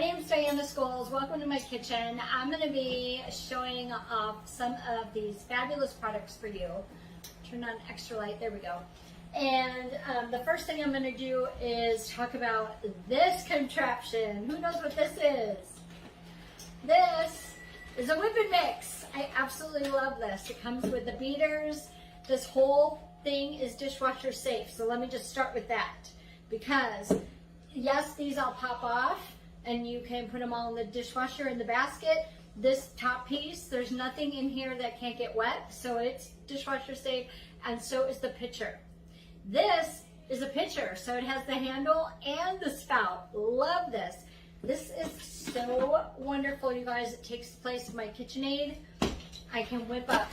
name's Diana Scholes. Welcome to my kitchen. I'm going to be showing off some of these fabulous products for you. Turn on extra light. There we go. And the first thing I'm going to do is talk about this contraption. Who knows what this is? This is a whip and mix. I absolutely love this. It comes with the beaters. This whole thing is dishwasher safe. So let me just start with that. Because yes, these all pop off and you can put them all in the dishwasher in the basket. This top piece, there's nothing in here that can't get wet, so it's dishwasher safe, and so is the pitcher. This is a pitcher, so it has the handle and the spout. Love this. This is so wonderful, you guys. It takes place in my KitchenAid. I can whip up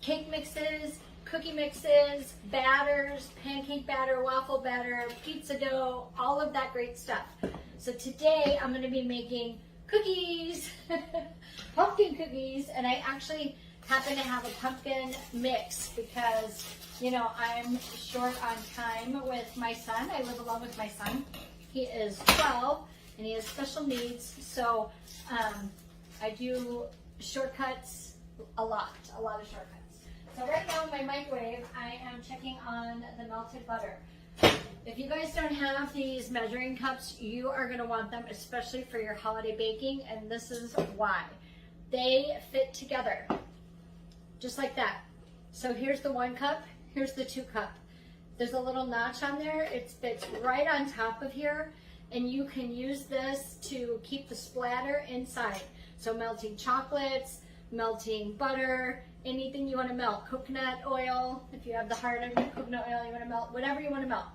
cake mixes, cookie mixes, batters, pancake batter, waffle batter, pizza dough, all of that great stuff. So today I'm going to be making cookies, pumpkin cookies, and I actually happen to have a pumpkin mix because, you know, I'm short on time with my son. I live alone with my son. He is 12 and he has special needs, so I do shortcuts a lot of shortcuts. So right now in my microwave, I am checking on the melted butter. If you guys don't have these measuring cups, you are going to want them, especially for your holiday baking, and this is why. They fit together, just like that. So here's the 1 cup, here's the 2 cup. There's a little notch on there. It fits right on top of here, and you can use this to keep the splatter inside. So melting chocolates, melting butter, anything you want to melt, coconut oil, if you have the heart of your coconut oil you want to melt, whatever you want to melt.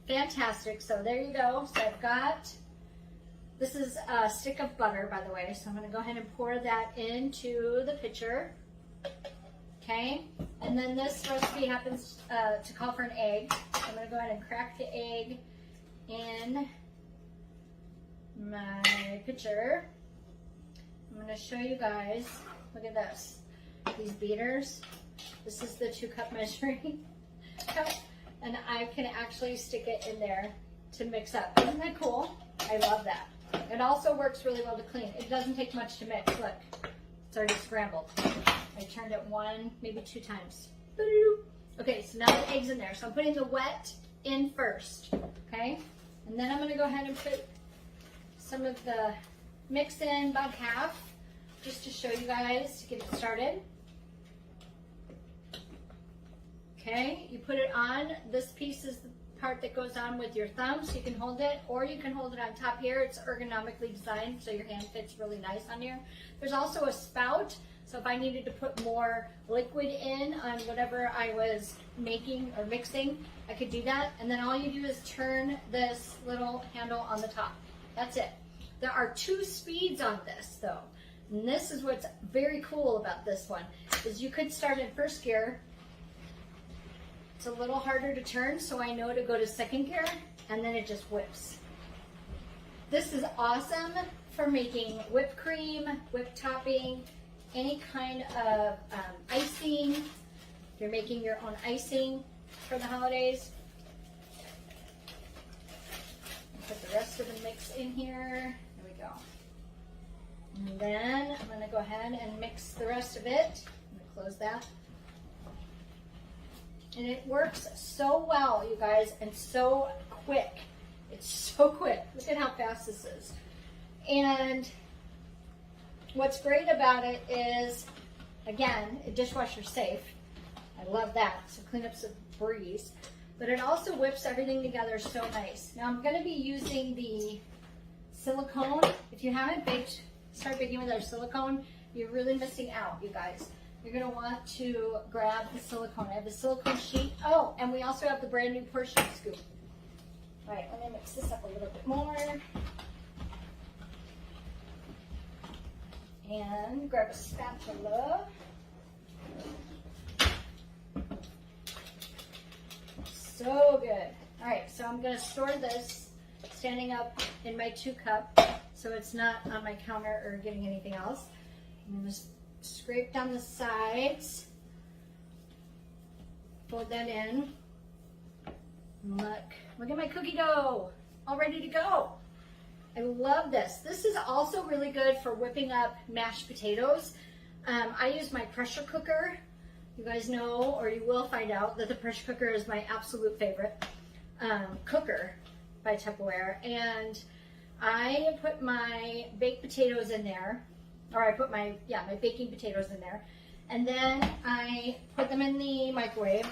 Fantastic. So there you go. So I've got, this is a stick of butter, by the way, so I'm going to go ahead and pour that into the pitcher. Okay, and then this recipe happens to call for an egg. So I'm going to go ahead and crack the egg in my pitcher. I'm going to show you guys, look at this. These beaters. This is the 2 cup measuring cup, and I can actually stick it in there to mix up. Isn't that cool? I love that. It also works really well to clean. It doesn't take much to mix. Look, it's already scrambled. I turned it 1, maybe 2 times. Okay, so now the egg's in there. So I'm putting the wet in first, okay? And then I'm gonna go ahead and put some of the mix in, about half, just to show you guys to get it started. Okay, you put it on. This piece is the part that goes on with your thumb, so you can hold it, or you can hold it on top here. It's ergonomically designed, so your hand fits really nice on here. There's also a spout, so if I needed to put more liquid in on whatever I was making or mixing, I could do that. And then all you do is turn this little handle on the top. That's it. There are 2 speeds on this, though. And this is what's very cool about this one, is you could start in 1st gear. It's a little harder to turn, so I know to go to 2nd gear, and then it just whips. This is awesome for making whipped cream, whipped topping, any kind of icing. If you're making your own icing for the holidays. Put the rest of the mix in here. There we go. And then I'm going to go ahead and mix the rest of it. I'm going to close that. And it works so well, you guys, and so quick. It's so quick. Look at how fast this is. And what's great about it is, again, dishwasher safe. I love that. So cleanup's a breeze. But it also whips everything together so nice. Now I'm going to be using the silicone. If you haven't started baking with our silicone, you're really missing out, you guys. You're going to want to grab the silicone. I have the silicone sheet. Oh, and we also have the brand new portion scoop. All right, let me mix this up a little bit more. And grab a spatula. So good. All right, so I'm going to store this standing up in my 2 cup so it's not on my counter or getting anything else. I'm going to scrape down the sides, fold that in. Look at my cookie dough, all ready to go. I love this. This is also really good for whipping up mashed potatoes. I use my pressure cooker. You guys know, or you will find out, that the pressure cooker is my absolute favorite cooker by Tupperware. And I put my baked potatoes in there, or I put my baking potatoes in there. And then I put them in the microwave.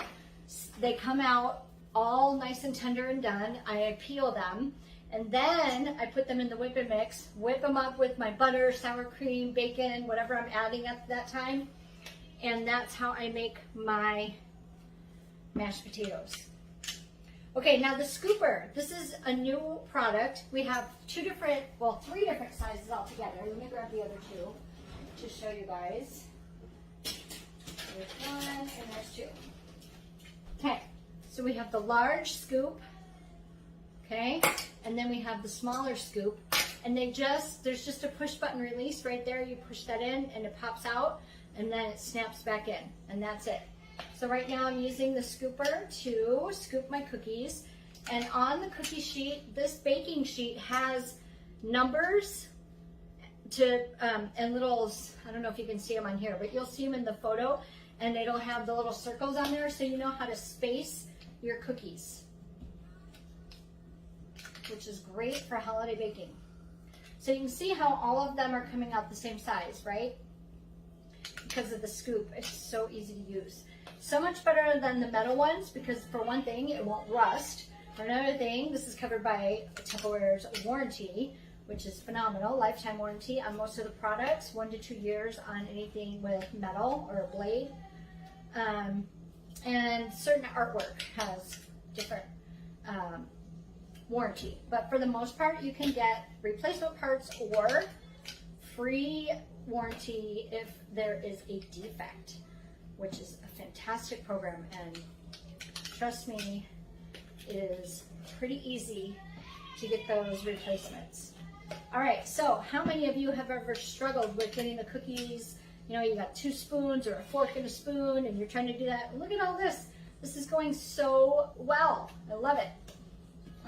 They come out all nice and tender and done. I peel them. And then I put them in the whipping mix, whip them up with my butter, sour cream, bacon, whatever I'm adding at that time. And that's how I make my mashed potatoes. Okay, now the scooper. This is a new product. We have three different sizes altogether. Let me grab the other two to show you guys. There's one and there's two. Okay, so we have the large scoop. Okay, and then we have the smaller scoop, and there's just a push button release right there. You push that in and it pops out, and then it snaps back in, and that's it. So right now I'm using the scooper to scoop my cookies, and on the cookie sheet, this baking sheet has numbers to and little, I don't know if you can see them on here, but you'll see them in the photo, and it'll have the little circles on there so you know how to space your cookies, which is great for holiday baking. So you can see how all of them are coming out the same size, right? Because of the scoop, it's so easy to use. So much better than the metal ones because, for one thing, it won't rust. For another thing, this is covered by Tupperware's warranty, which is phenomenal. Lifetime warranty on most of the products, 1 to 2 years on anything with metal or a blade. And certain artwork has different warranty. But for the most part, you can get replacement parts or free warranty if there is a defect, which is a fantastic program, and trust me, it is pretty easy to get those replacements. All right, so how many of you have ever struggled with getting the cookies? You know, you got 2 spoons or a fork and a spoon, and you're trying to do that. Look at all this. This is going so well. I love it.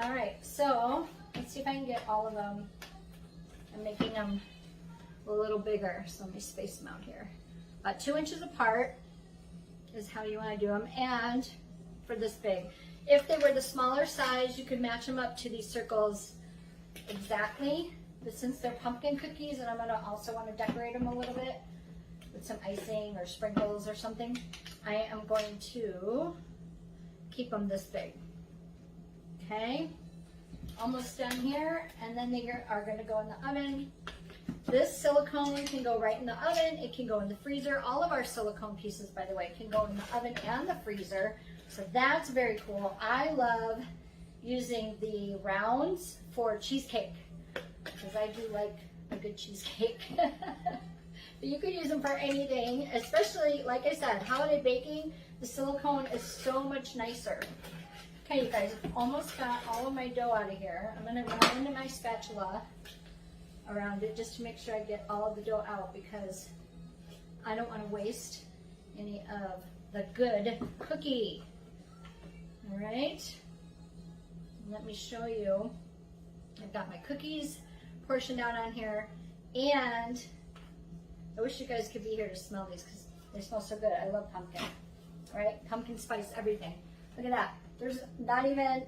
All right, so let's see if I can get all of them. I'm making them a little bigger, so let me space them out here. About 2 inches apart is how you want to do them, and for this big. If they were the smaller size, you could match them up to these circles exactly, but since they're pumpkin cookies, and I'm going to also want to decorate them a little bit with some icing or sprinkles or something, I am going to keep them this big. Okay, almost done here, and then they are going to go in the oven. This silicone can go right in the oven. It can go in the freezer. All of our silicone pieces, by the way, can go in the oven and the freezer. So that's very cool. I love using the rounds for cheesecake because I do like a good cheesecake. But you could use them for anything, especially, like I said, holiday baking. The silicone is so much nicer. Okay, you guys, I've almost got all of my dough out of here. I'm going to run into my spatula around it just to make sure I get all of the dough out because I don't want to waste any of the good cookie. All right, let me show you. I've got my cookies portioned out on here, and I wish you guys could be here to smell these because they smell so good. I love pumpkin. All right, pumpkin spice everything. Look at that. There's not even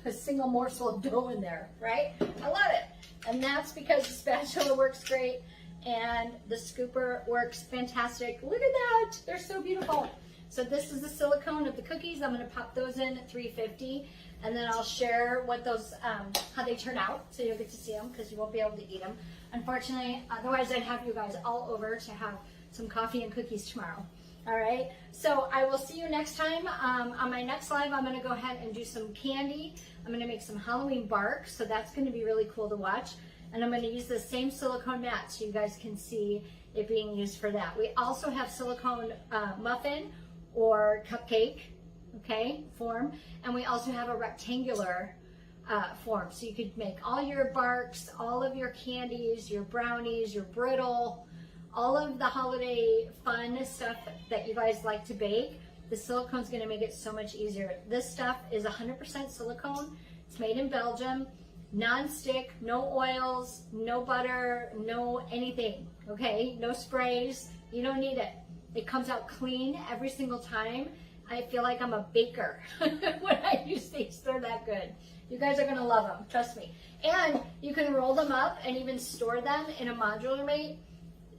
a single morsel of dough in there, right? I love it. And that's because the spatula works great and the scooper works fantastic. Look at that. They're so beautiful. So this is the silicone of the cookies. I'm going to pop those in at 350, and then I'll share what those, how they turn out, so you'll get to see them because you won't be able to eat them. Unfortunately, otherwise I'd have you guys all over to have some coffee and cookies tomorrow. All right, so I will see you next time. On my next live, I'm going to go ahead and do some candy. I'm going to make some Halloween bark, so that's going to be really cool to watch. And I'm going to use the same silicone mat so you guys can see it being used for that. We also have silicone muffin or cupcake, okay, form. And we also have a rectangular form. So you could make all your barks, all of your candies, your brownies, your brittle, all of the holiday fun stuff that you guys like to bake. The silicone's gonna make it so much easier. This stuff is 100% silicone. It's made in Belgium. non-stick, no oils, no butter, no anything, okay? No sprays, you don't need it. It comes out clean every single time. I feel like I'm a baker when I use these. They're that good. You guys are gonna love them, trust me. And you can roll them up and even store them in a modular mate.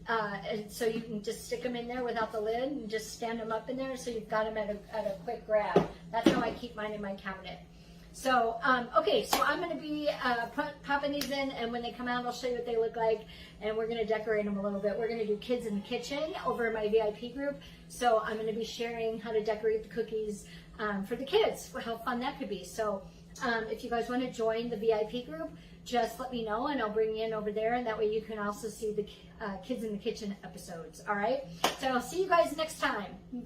And so you can just stick them in there without the lid and just stand them up in there so you've got them at a quick grab. That's how I keep mine in my cabinet. So, okay, so I'm going to be popping these in, and when they come out, I'll show you what they look like, and we're going to decorate them a little bit. We're going to do Kids in the Kitchen over in my VIP group, so I'm going to be sharing how to decorate the cookies for the kids, how fun that could be. So if you guys want to join the VIP group, just let me know, and I'll bring you in over there, and that way you can also see the Kids in the Kitchen episodes, all right? So I'll see you guys next time. Bye.